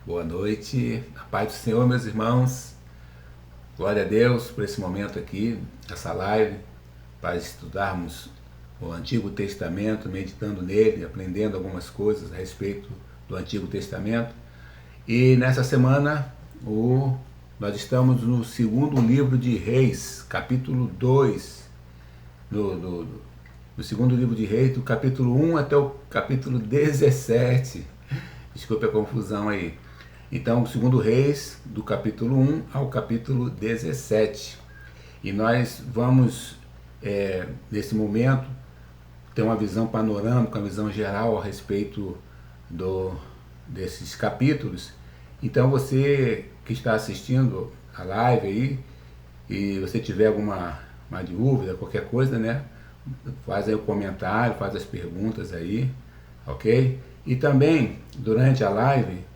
Boa noite, a paz do Senhor, meus irmãos. Glória a Deus por esse momento aqui, essa live, para estudarmos o Antigo Testamento, meditando nele, aprendendo algumas coisas a respeito do Antigo Testamento. E nessa semana, nós estamos no segundo livro de Reis, capítulo 2, no segundo livro de Reis, do capítulo 1 até o capítulo 17. Desculpe a confusão aí. Então, segundo Reis, do capítulo 1 ao capítulo 17. E nós vamos, nesse momento, ter uma visão panorâmica, uma visão geral a respeito desses capítulos. Então, você que está assistindo a live aí, e você tiver alguma uma dúvida, qualquer coisa, né? Faz aí o comentário, faz as perguntas aí, ok? E também, durante a live,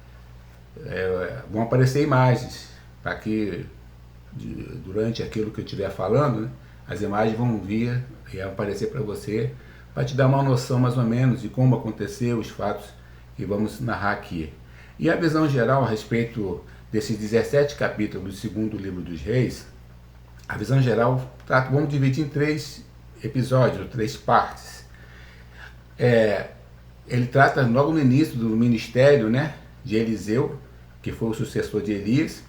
vão aparecer imagens, para que durante aquilo que eu estiver falando, né, as imagens vão vir e aparecer para você, para te dar uma noção mais ou menos de como aconteceu os fatos que vamos narrar aqui. E a visão geral a respeito desses 17 capítulos do segundo livro dos Reis, a visão geral, vamos dividir em 3 episódios, 3 partes. Ele trata logo no início do ministério, né, de Eliseu, que foi o sucessor de Elias.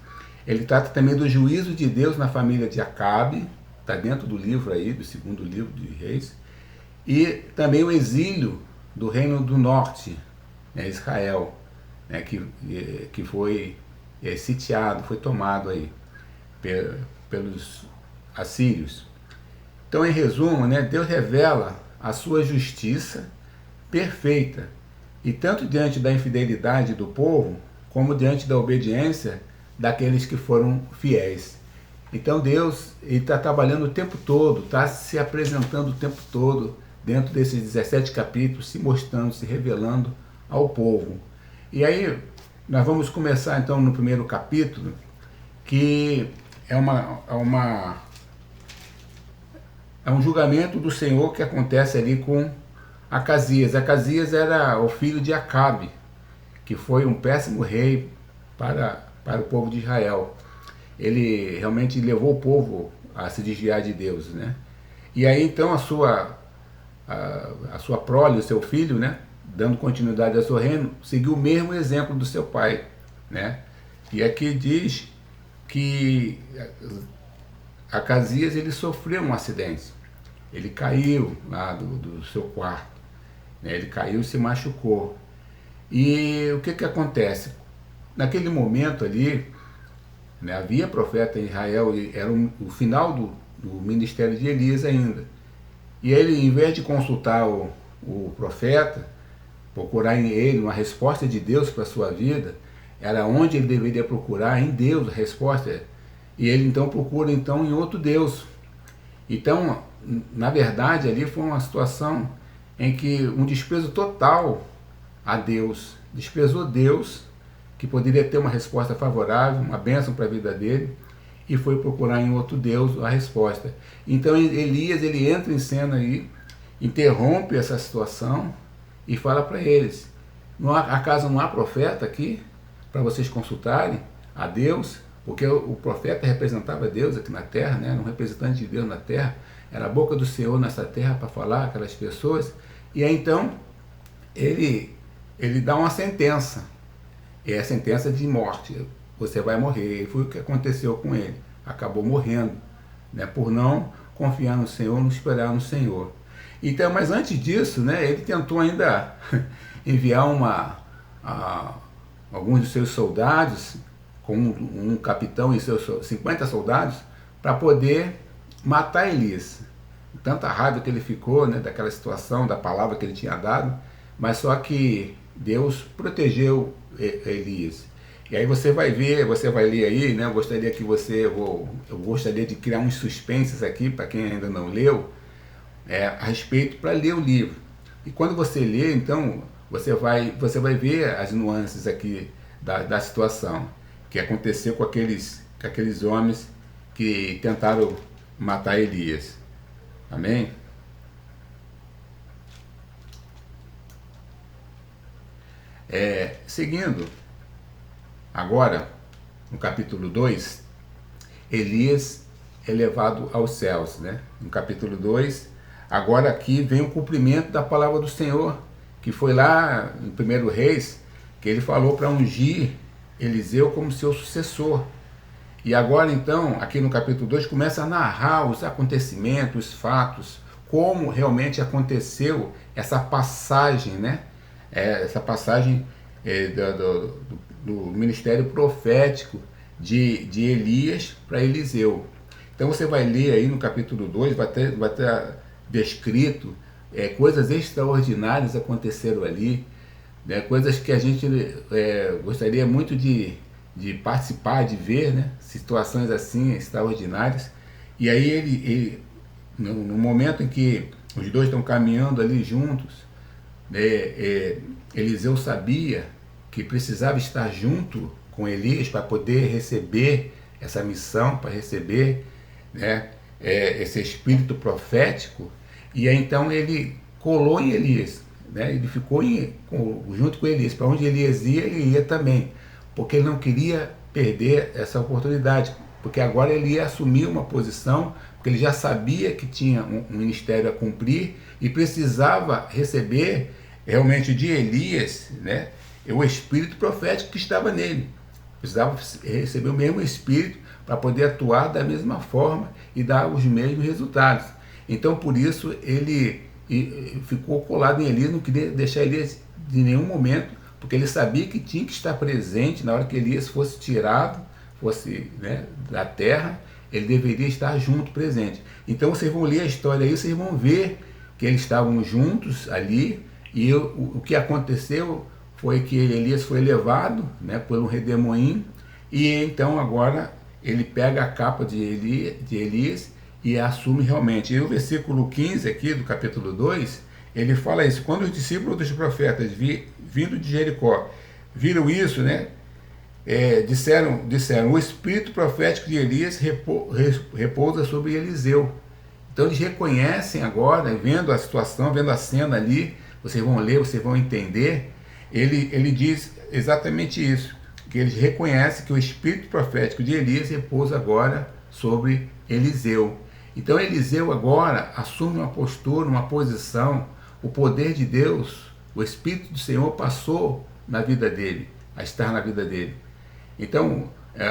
Ele trata também do juízo de Deus na família de Acabe, está dentro do livro aí, do segundo livro de Reis. E também o exílio do reino do norte, né, Israel, né, que foi sitiado, foi tomado aí pelos assírios. Então, em resumo, né, Deus revela a sua justiça perfeita, e tanto diante da infidelidade do povo, como diante da obediência daqueles que foram fiéis. Então Deus está trabalhando o tempo todo, está se apresentando o tempo todo dentro desses 17 capítulos, se mostrando, se revelando ao povo. E aí nós vamos começar então no primeiro capítulo, que é um julgamento do Senhor que acontece ali com Acasias. Acasias era o filho de Acabe, que foi um péssimo rei para o povo de Israel. Ele realmente levou o povo a se desviar de Deus, né? E aí então a sua prole, o seu filho, né, dando continuidade ao seu reino, seguiu o mesmo exemplo do seu pai, né? E aqui diz que Acasias ele sofreu um acidente. Ele caiu lá do seu quarto, né? Ele caiu e se machucou. E o que acontece? Naquele momento ali, né, havia profeta em Israel, e era o final do ministério de Elias ainda. E ele, em vez de consultar o profeta, procurar em ele uma resposta de Deus para a sua vida, era onde ele deveria procurar em Deus a resposta. E ele então procura então em outro Deus. Então, na verdade, ali foi uma situação em que um desprezo total a Deus, desprezou Deus, que poderia ter uma resposta favorável, uma bênção para a vida dele, e foi procurar em outro Deus a resposta. Então Elias ele entra em cena aí, interrompe essa situação e fala para eles: acaso não há profeta aqui para vocês consultarem a Deus? Porque o profeta representava Deus aqui na terra, né? Era um representante de Deus na terra, era a boca do Senhor nessa terra para falar aquelas pessoas. E aí então ele dá uma sentença, e é a sentença de morte: você vai morrer. E foi o que aconteceu com ele, acabou morrendo, né, por não confiar no Senhor, não esperar no Senhor. Então, mas antes disso, né, ele tentou ainda enviar alguns de seus soldados, com um capitão e seus 50 soldados, para poder matar Elias. Tanta raiva que ele ficou, né, daquela situação, da palavra que ele tinha dado, mas só que Deus protegeu Elias. E aí você vai ver, você vai ler aí, né? Eu gostaria que eu gostaria de criar uns suspenses aqui para quem ainda não leu, a respeito, para ler o livro. E quando você lê, então você vai ver as nuances aqui da situação que aconteceu com aqueles homens que tentaram matar Elias. Amém? Seguindo, Agora, no capítulo 2, Elias é levado aos céus, né? No capítulo 2, agora aqui vem o cumprimento da palavra do Senhor, que foi lá em 1 Reis, que ele falou para ungir Eliseu como seu sucessor. E agora então, aqui no capítulo 2, começa a narrar os acontecimentos, os fatos, como realmente aconteceu essa passagem, né? Essa passagem do ministério profético de Elias para Eliseu. Então você vai ler aí no capítulo 2, vai ter descrito coisas extraordinárias aconteceram ali, né, coisas que a gente gostaria muito de participar, de ver, né, situações assim extraordinárias. E aí ele no momento em que os dois estão caminhando ali juntos, né, Eliseu sabia que precisava estar junto com Elias para poder receber essa missão, para receber, né, esse espírito profético. E aí então ele colou em Elias, né, ele ficou junto com Elias. Para onde Elias ia, ele ia também, porque ele não queria perder essa oportunidade, porque agora ele ia assumir uma posição, porque ele já sabia que tinha um ministério a cumprir e precisava receber realmente de Elias, né, o espírito profético que estava nele. Precisava receber o mesmo espírito para poder atuar da mesma forma e dar os mesmos resultados. Então, por isso, ele ficou colado em Elias, não queria deixar Elias de nenhum momento, porque ele sabia que tinha que estar presente na hora que Elias fosse tirado, fosse, né, da terra, ele deveria estar junto, presente. Então, vocês vão ler a história aí, vocês vão ver que eles estavam juntos ali, e o que aconteceu foi que Elias foi levado, né, por um redemoinho, e então agora ele pega a capa de Elias e assume realmente. E o versículo 15 aqui do capítulo 2, ele fala isso: quando os discípulos dos profetas vindo de Jericó viram isso, né, disseram, o espírito profético de Elias repousa sobre Eliseu. Então eles reconhecem agora, vendo a situação, vendo a cena ali, vocês vão ler, vocês vão entender. Ele diz exatamente isso, que eles reconhecem que o espírito profético de Elias repousa agora sobre Eliseu. Então Eliseu agora assume uma postura, uma posição, o poder de Deus, o Espírito do Senhor passou na vida dele, a estar na vida dele. Então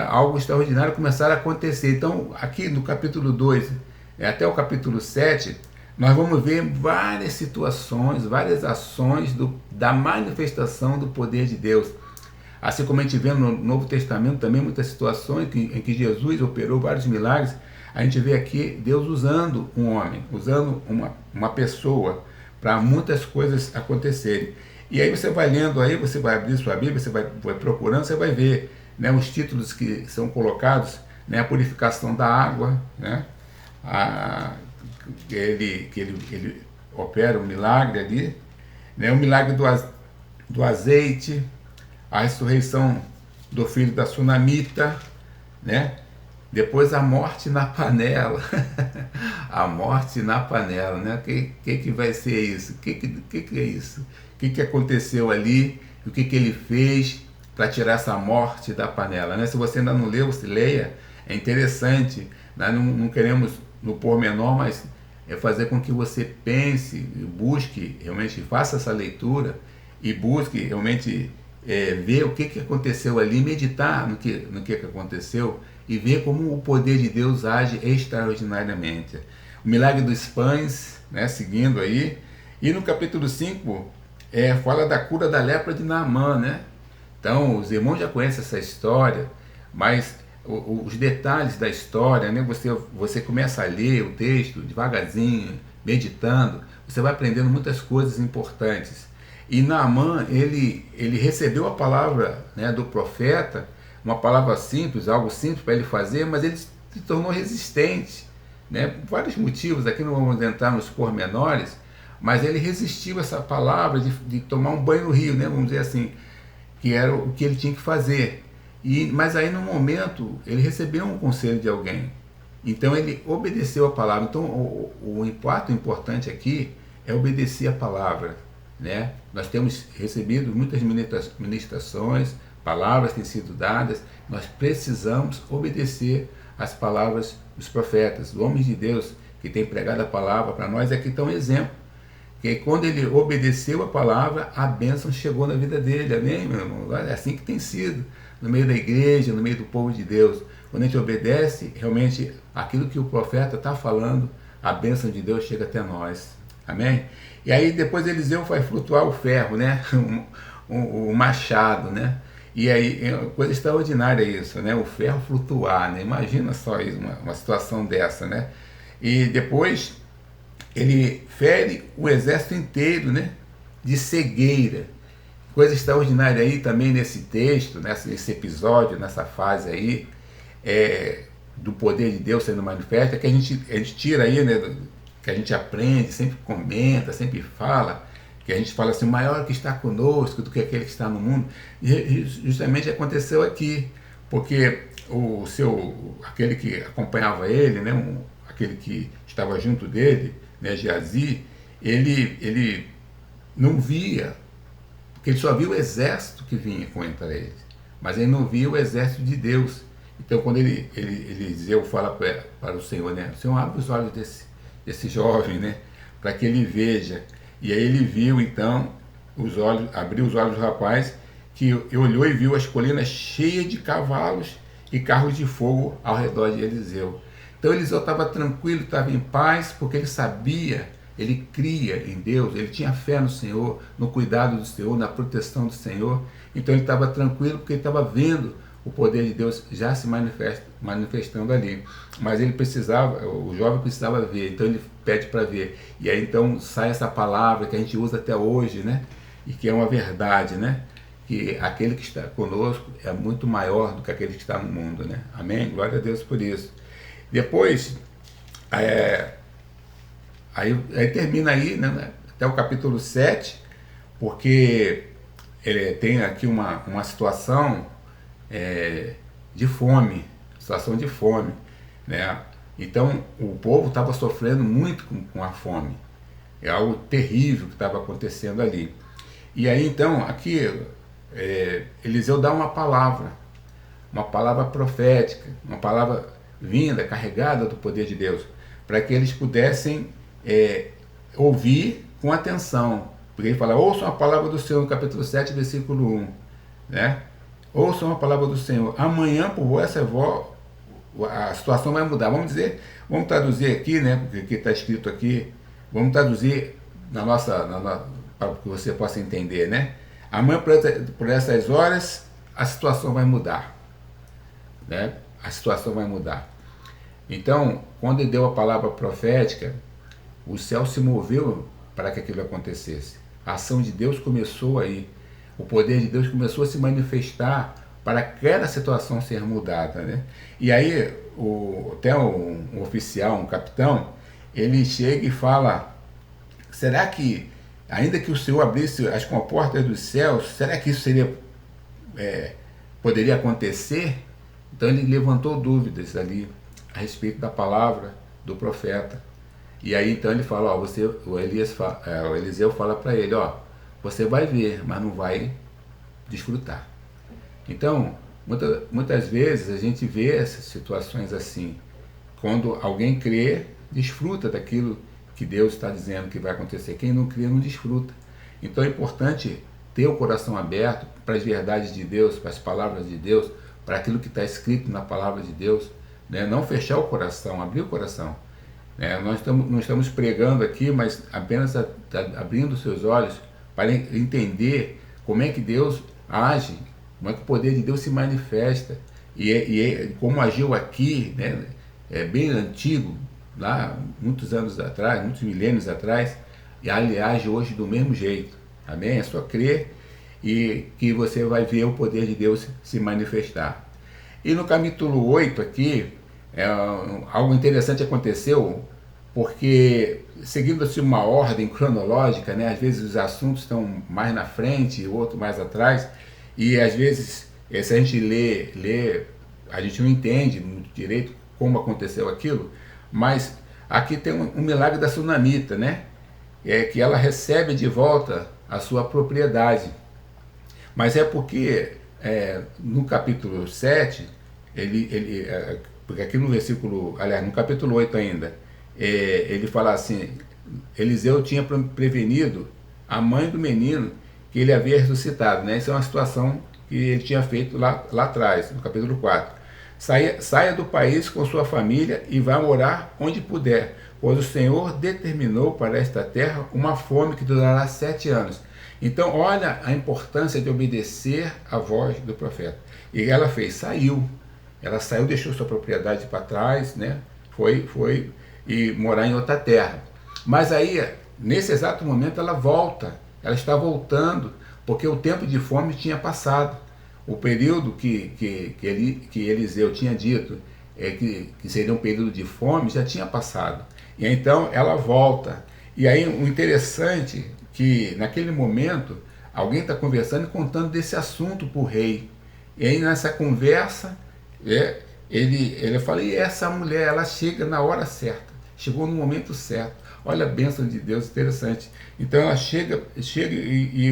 algo extraordinário começaram a acontecer. Então aqui no capítulo 2 até o capítulo 7, nós vamos ver várias situações, várias ações da manifestação do poder de Deus. Assim como a gente vê no Novo Testamento também muitas situações em que Jesus operou vários milagres, a gente vê aqui Deus usando um homem, usando uma pessoa para muitas coisas acontecerem. E aí você vai lendo aí, você vai abrir sua Bíblia, você vai procurando, você vai ver, né, os títulos que são colocados, né, a purificação da água, né, que ele opera um milagre ali, né, o milagre do azeite, a ressurreição do filho da sunamita, né? Depois a morte na panela, a morte na panela, né? Que vai ser isso? O que é isso? O que aconteceu ali? O que ele fez para tirar essa morte da panela, né? Se você ainda não leu, você leia, é interessante. Nós não queremos no pormenor, mas fazer com que você pense, busque, realmente faça essa leitura e busque realmente ver o que aconteceu ali, meditar no que aconteceu e ver como o poder de Deus age extraordinariamente. O milagre dos pães, né, seguindo aí, e no capítulo 5 fala da cura da lepra de Naamã, né? Então os irmãos já conhecem essa história, mas os detalhes da história, né? Você começa a ler o texto devagarzinho, meditando, você vai aprendendo muitas coisas importantes. E Naamã, ele recebeu a palavra, né, do profeta, uma palavra simples, algo simples para ele fazer, mas ele se tornou resistente, né? Por vários motivos, aqui não vamos entrar nos pormenores, mas ele resistiu a essa palavra de tomar um banho no rio, né? Vamos dizer assim, que era o que ele tinha que fazer. Mas aí no momento ele recebeu um conselho de alguém, então ele obedeceu a palavra. Então o impacto importante aqui é obedecer a palavra, né? Nós temos recebido muitas ministrações, palavras têm sido dadas, nós precisamos obedecer às palavras dos profetas, dos homens de Deus que têm pregado a palavra para nós. Aqui está um exemplo, que quando ele obedeceu a palavra, a bênção chegou na vida dele, amém, meu irmão? É assim que tem sido, no meio da igreja, no meio do povo de Deus. Quando a gente obedece, realmente, aquilo que o profeta está falando, a bênção de Deus chega até nós, amém? E aí depois Eliseu vai flutuar o ferro, né? O machado, né? E aí, é uma coisa extraordinária isso, né? O ferro flutuar, né? Imagina só isso, uma situação dessa, né? E depois ele fere o exército inteiro, né? De cegueira. Coisa extraordinária aí também nesse texto, nesse episódio, nessa fase aí, do poder de Deus sendo manifesto, que a gente tira aí, né? Que a gente aprende, sempre comenta, sempre fala, que a gente fala assim, o maior que está conosco do que aquele que está no mundo. E justamente aconteceu aqui, porque aquele que acompanhava ele, né, aquele que estava junto dele, né, Geazi, ele não via, porque ele só via o exército que vinha contra ele, mas ele não via o exército de Deus. Então quando Eliseu fala para o Senhor, né, o Senhor abre os olhos desse jovem, né, para que ele veja. E aí ele viu então abriu os olhos do rapaz, que olhou e viu as colinas cheias de cavalos e carros de fogo ao redor de Eliseu. Então Eliseu estava tranquilo, estava em paz, porque ele sabia, ele cria em Deus, ele tinha fé no Senhor, no cuidado do Senhor, na proteção do Senhor. Então ele estava tranquilo porque ele estava vendo o poder de Deus já se manifestando ali. Mas ele precisava, o jovem precisava ver, então ele pede para ver. E aí então sai essa palavra que a gente usa até hoje, né? E que é uma verdade, né? Que aquele que está conosco é muito maior do que aquele que está no mundo, né? Amém? Glória a Deus por isso. Depois, aí termina aí, né? Até o capítulo 7, porque ele tem aqui uma situação de fome, situação de fome, né? Então o povo estava sofrendo muito com a fome, é algo terrível que estava acontecendo ali. E aí então aqui Eliseu dá uma palavra profética, uma palavra vinda, carregada do poder de Deus, para que eles pudessem ouvir com atenção, porque ele fala, ouçam a palavra do Senhor no capítulo 7, versículo 1, né? Ouçam a palavra do Senhor, amanhã por vossa voz a situação vai mudar. Vamos traduzir aqui, né, o que está escrito aqui, vamos traduzir para que você possa entender, né? Amanhã por essas horas a situação vai mudar, né? A situação vai mudar. Então, quando ele deu a palavra profética, o céu se moveu para que aquilo acontecesse. A ação de Deus começou aí. O poder de Deus começou a se manifestar para aquela situação ser mudada, né? E aí, até um oficial, um capitão, ele chega e fala, será que, ainda que o Senhor abrisse as comportas dos céus, será que isso poderia acontecer? Então ele levantou dúvidas ali a respeito da palavra do profeta. E aí então ele fala, o Eliseu fala para ele, você vai ver, mas não vai desfrutar. Então, muitas vezes a gente vê essas situações assim, quando alguém crê, desfruta daquilo que Deus está dizendo que vai acontecer. Quem não crê não desfruta. Então é importante ter o coração aberto para as verdades de Deus, para as palavras de Deus, para aquilo que está escrito na palavra de Deus, né? Não fechar o coração, abrir o coração. Nós não estamos pregando aqui, mas apenas abrindo seus olhos para entender como é que Deus age, como é que o poder de Deus se manifesta, e como agiu aqui, né? É bem antigo, lá muitos anos atrás, muitos milênios atrás, e ele age hoje do mesmo jeito. Amém? É só crer e que você vai ver o poder de Deus se manifestar. E no capítulo 8 aqui, algo interessante aconteceu, porque seguindo-se uma ordem cronológica, né, às vezes os assuntos estão mais na frente e o outro mais atrás, e às vezes, se a gente lê, a gente não entende muito direito como aconteceu aquilo, mas aqui tem um milagre da sunamita, né? Que ela recebe de volta a sua propriedade. Mas é porque no capítulo 7, porque aqui no versículo, aliás, no capítulo 8 ainda, ele fala assim, Eliseu tinha prevenido a mãe do menino que ele havia ressuscitado, né? Isso é uma situação que ele tinha feito lá atrás, no capítulo 4. Saia do país com sua família e vá morar onde puder, pois o Senhor determinou para esta terra uma fome que durará 7 anos. Então, olha a importância de obedecer à voz do profeta. E ela saiu. Ela saiu, deixou sua propriedade para trás, né? Foi e morar em outra terra. Mas aí, nesse exato momento, ela volta. Ela está voltando, porque o tempo de fome tinha passado. O período que Eliseu tinha dito que seria um período de fome já tinha passado. E então ela volta. E aí o interessante é que naquele momento alguém está conversando e contando desse assunto para o rei. E aí nessa conversa ele fala, e essa mulher, ela chega na hora certa, chegou no momento certo. Olha a bênção de Deus, interessante. Então ela chega e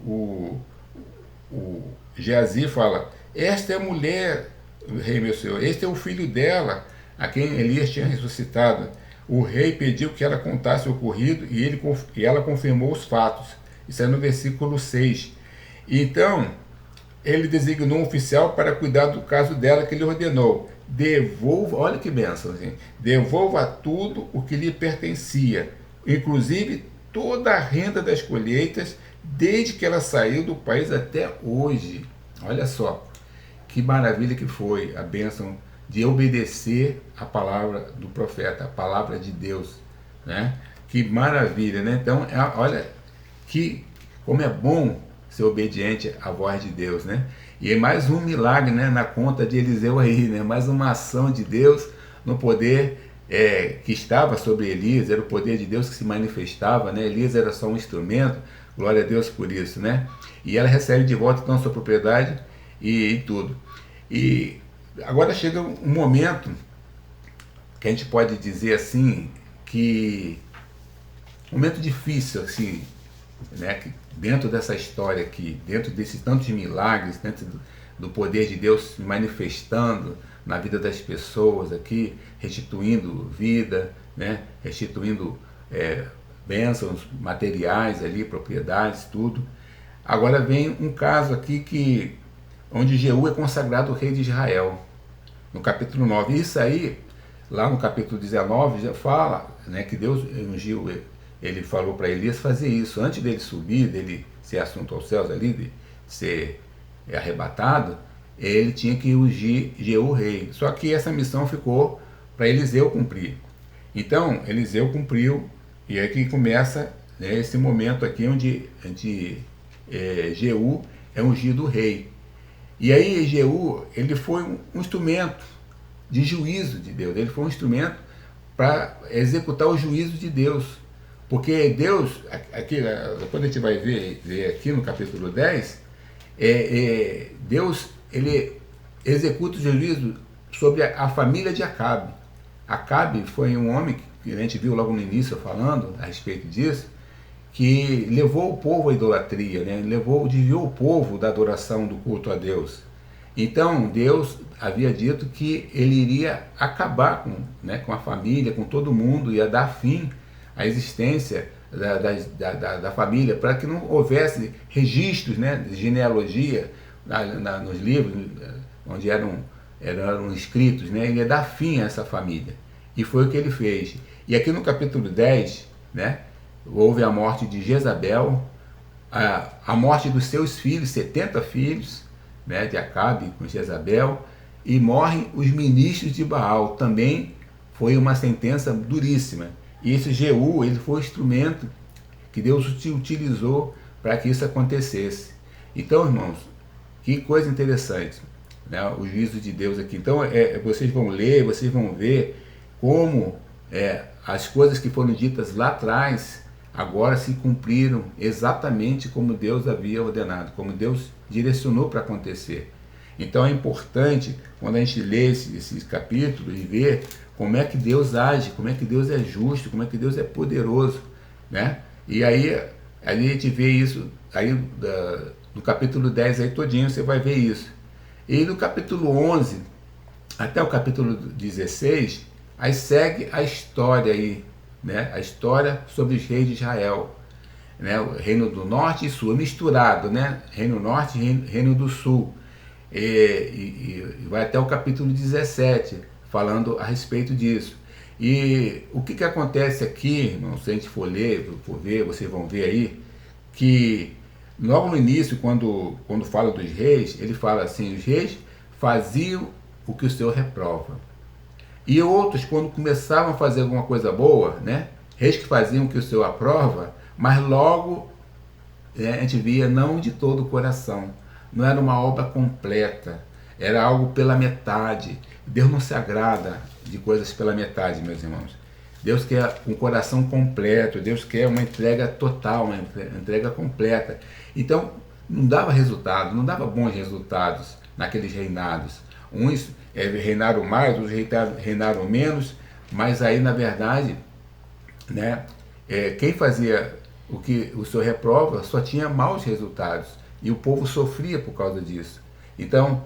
o Geazi fala, esta é a mulher, rei meu senhor, este é o filho dela, a quem Elias tinha ressuscitado. O rei pediu que ela contasse o ocorrido e ela confirmou os fatos. Isso é no versículo 6. Então, ele designou um oficial para cuidar do caso dela, que ele ordenou. Devolva, olha que bênção, assim, devolva tudo o que lhe pertencia, inclusive toda a renda das colheitas, desde que ela saiu do país até hoje. Olha só, que maravilha que foi a bênção de obedecer a palavra do profeta, a palavra de Deus, né? Que maravilha, né? Então, olha como é bom ser obediente à voz de Deus, né? E é mais um milagre, né, na conta de Eliseu aí, né? Mais uma ação de Deus no poder que estava sobre Elias, era o poder de Deus que se manifestava, né? Elias era só um instrumento, glória a Deus por isso, né? E ela recebe de volta então a sua propriedade e tudo. E agora chega um momento que a gente pode dizer assim, que um momento difícil, assim, né, que dentro dessa história aqui, dentro desses tantos milagres, dentro do poder de Deus se manifestando na vida das pessoas aqui, restituindo vida, né, restituindo bênçãos materiais ali, propriedades, tudo. Agora vem um caso aqui onde Jeú é consagrado rei de Israel, no capítulo 9. Isso aí, lá no capítulo 19, já fala, né, que Deus ungiu, ele falou para Elias fazer isso. Antes dele subir, dele ser assunto aos céus ali, de ser arrebatado, ele tinha que ungir Jeú rei. Só que essa missão ficou para Eliseu cumprir. Então, Eliseu cumpriu, e é que começa, né, esse momento aqui onde Jeú é ungido rei. E aí Jeú, ele foi um instrumento de juízo de Deus, ele foi um instrumento para executar o juízo de Deus. Porque Deus, aqui, depois a gente vai ver aqui no capítulo 10, Deus, ele executa o juízo sobre a família de Acabe. Acabe foi um homem que a gente viu logo no início falando a respeito disso, que levou o povo à idolatria, né? Desviou o povo da adoração do culto a Deus. Então Deus havia dito que ele iria acabar com a família, com todo mundo, ia dar fim à existência da família, para que não houvesse registros, né, de genealogia nos livros onde eram escritos, né? Ele ia dar fim a essa família. E foi o que ele fez. E aqui no capítulo 10, né, houve a morte de Jezabel, a morte dos seus filhos, 70 filhos, né, de Acabe com Jezabel, e morrem os ministros de Baal. Também foi uma sentença duríssima. E esse Jeú, ele foi o instrumento que Deus utilizou para que isso acontecesse. Então, irmãos, que coisa interessante, né, o juízo de Deus aqui. Então, vocês vão ler, vocês vão ver como as coisas que foram ditas lá atrás agora se cumpriram exatamente como Deus havia ordenado, como Deus direcionou para acontecer. Então é importante, quando a gente lê esses capítulos, e ver como é que Deus age, como é que Deus é justo, como é que Deus é poderoso, né? E aí a gente vê isso aí No capítulo 10 aí todinho você vai ver isso. E do capítulo 11 até o capítulo 16, aí segue a história aí, né? A história sobre os reis de Israel, né? O reino do norte e sul, misturado, né? Reino norte e reino do sul. E vai até o capítulo 17, falando a respeito disso. E o que acontece aqui, irmão, se a gente for ler, for ver, vocês vão ver aí, que logo no início, quando fala dos reis, ele fala assim, os reis faziam o que o Senhor reprova. E outros, quando começavam a fazer alguma coisa boa, né, reis que faziam o que o Senhor aprova, mas logo a gente via não de todo o coração. Não era uma obra completa, era algo pela metade. Deus não se agrada de coisas pela metade, meus irmãos. Deus quer um coração completo, Deus quer uma entrega total, uma entrega completa. Então, não dava resultado, não dava bons resultados naqueles reinados. Uns reinaram mais, outros reinaram menos, mas aí, na verdade, né, quem fazia o que o Senhor reprova só tinha maus resultados, e o povo sofria por causa disso. Então,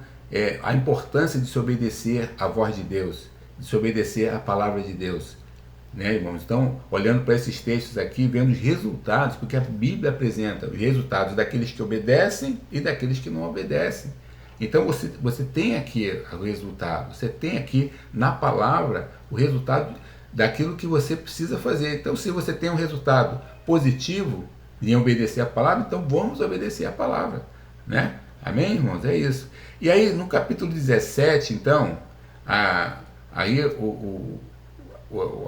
a importância de se obedecer à voz de Deus, de se obedecer à palavra de Deus, né, irmãos? Então, olhando para esses textos aqui, vendo os resultados, porque a Bíblia apresenta os resultados daqueles que obedecem e daqueles que não obedecem. Então, você tem aqui o resultado, você tem aqui na palavra o resultado daquilo que você precisa fazer. Então, se você tem um resultado positivo em obedecer a palavra, então vamos obedecer a palavra, né? Amém, irmãos? É isso. E aí, no capítulo 17, então, aí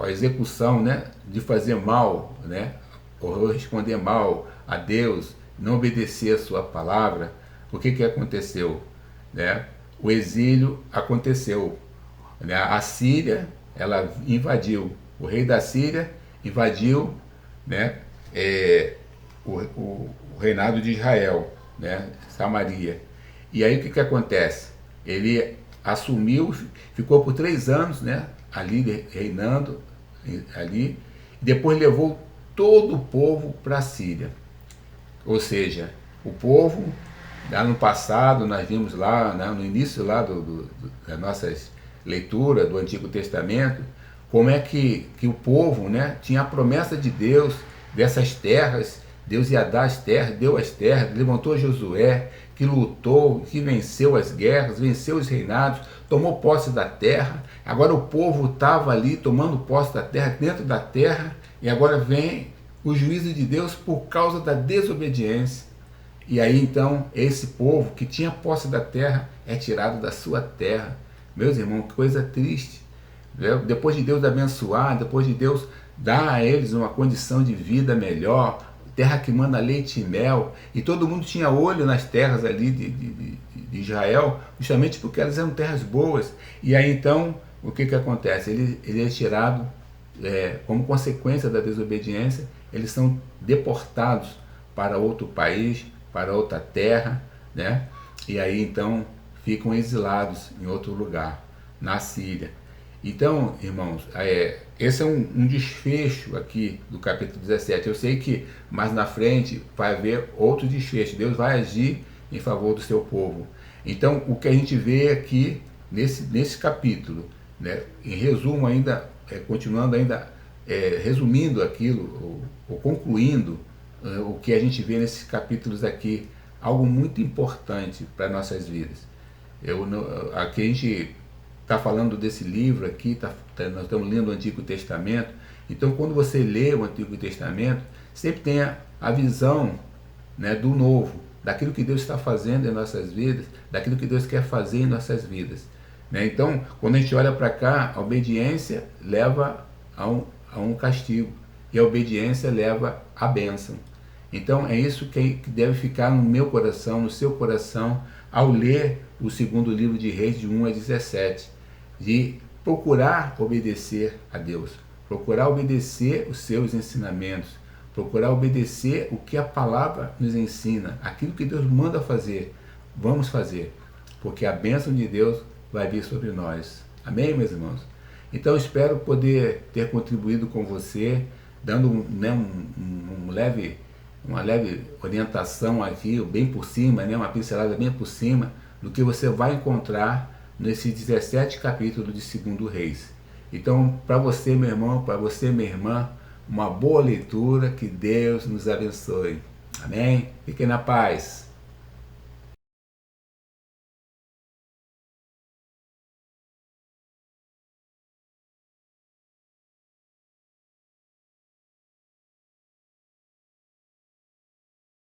a execução, né, de fazer mal, né, ou responder mal a Deus, não obedecer a sua palavra, o que aconteceu? Né? O exílio aconteceu, né? A Síria, ela invadiu, o rei da Síria invadiu, né, o reinado de Israel, né, Samaria. E aí o que acontece? Ele assumiu, ficou por 3 anos, né, ali reinando, ali, e depois levou todo o povo para a Síria. Ou seja, o povo, lá no passado, nós vimos lá, né, no início lá das nossas leituras do Antigo Testamento, como é que o povo, né, tinha a promessa de Deus dessas terras. Deus ia dar as terras, deu as terras, levantou Josué, que lutou, que venceu as guerras, venceu os reinados, tomou posse da terra. Agora o povo estava ali tomando posse da terra, dentro da terra, e agora vem o juízo de Deus por causa da desobediência. E aí então esse povo que tinha posse da terra é tirado da sua terra. Meus irmãos, que coisa triste. Depois de Deus abençoar, depois de Deus dar a eles uma condição de vida melhor, terra que manda leite e mel, e todo mundo tinha olho nas terras ali de Israel, justamente porque elas eram terras boas. E aí então, o que acontece? Ele é tirado, como consequência da desobediência, eles são deportados para outro país, para outra terra, né? E aí então ficam exilados em outro lugar, na Síria. Então, irmãos, esse é um desfecho aqui do capítulo 17. Eu sei que mais na frente vai haver outro desfecho. Deus vai agir em favor do seu povo. Então, o que a gente vê aqui nesse capítulo, né, em resumo ainda, continuando ainda, resumindo aquilo, ou concluindo o que a gente vê nesses capítulos aqui, algo muito importante para nossas vidas. Aqui a gente está falando desse livro aqui, nós estamos lendo o Antigo Testamento. Então, quando você lê o Antigo Testamento, sempre tenha a visão, né, do novo, daquilo que Deus está fazendo em nossas vidas, daquilo que Deus quer fazer em nossas vidas, né? Então, quando a gente olha para cá, a obediência leva a um castigo, e a obediência leva à bênção. Então, é isso que deve ficar no meu coração, no seu coração, ao ler o segundo livro de Reis, de 1 a 17, de procurar obedecer a Deus, procurar obedecer os seus ensinamentos, procurar obedecer o que a palavra nos ensina, aquilo que Deus manda fazer, vamos fazer, porque a bênção de Deus vai vir sobre nós. Amém, meus irmãos? Então, espero poder ter contribuído com você, dando um leve uma leve orientação aqui, bem por cima, né, uma pincelada bem por cima, do que você vai encontrar nesses 17 capítulos de Segundo Reis. Então, para você, meu irmão, para você, minha irmã, uma boa leitura, que Deus nos abençoe. Amém? Fiquem na paz.